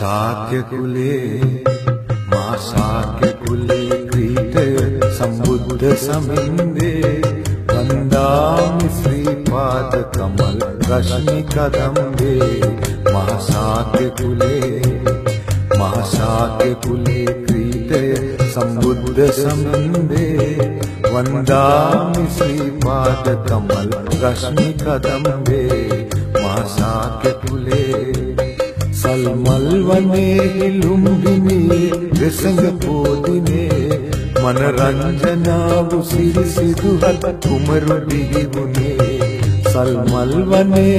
महाशाक्यकुले क्रीडय सम्बुद्ध समिन्दे वन्दामि श्रीपादकमल रश्मिकदम्बे महाशाक्यकुले क्रीडय सम्बुद्ध समिन्दे वन्दामि श्रीपादकमल रश्मिकदम्बे महाशाक्यकुले सल्मल्वने लुम्बिनी रसंगपोदिने मनरंजनावु सिरिसिदुहत कुमरुडिगुने सल्मल्वने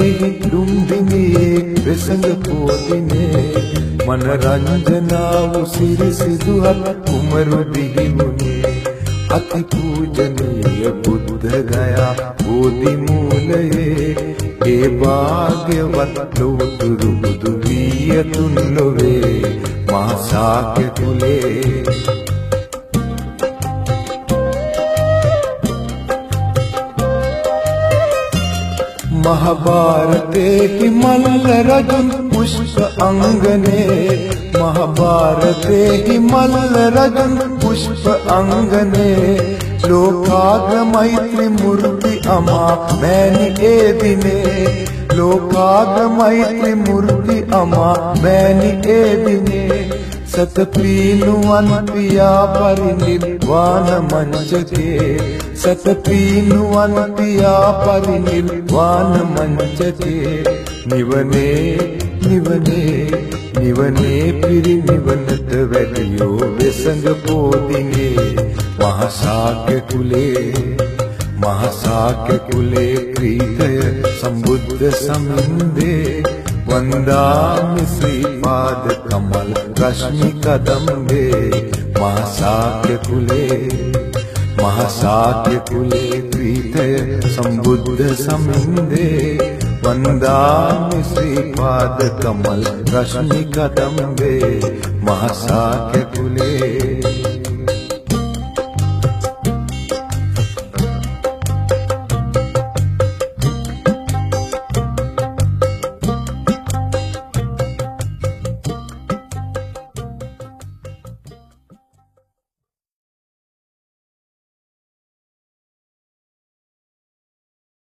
लुम्बिनी रसंगपोदिने मनरंजनावु सिरिसिदुहत कुमरुडिगुने अति पूजनीय बुद्ध गया बोधि मूलये हे भाग्यवत लोतुरु बुधुवीयतुन्नुवे महाशाक्यकुले महाभारते हि मल्लरजुन पुष्प अंगने महाभारते हि मल्लरजुन पुष्प अंगने लोकाग्र मैत्री मूर्ति अमा मैंने ए दिने लोकाग्र मैत्री मूर्ति अमा मैंने ए दिने सतपीनुवन्तिया परिनिर्वाण मंच के सतपीनुवन्तिया परिनिर्वाण मंच के निवने निवने निवने पिरि निवनत वैलियो व्यसंग पोदिने महाशाक्यकुले क्रीडय सम्बुद्ध समिन्दे वन्दामि श्रीपादकमल रश्मिकदम्बे महाशाक्यकुले क्रीडय सम्बुद्ध समिन्दे वन्दामि श्रीपादकमल रश्मिकदम्बे महाशाक्यकुले।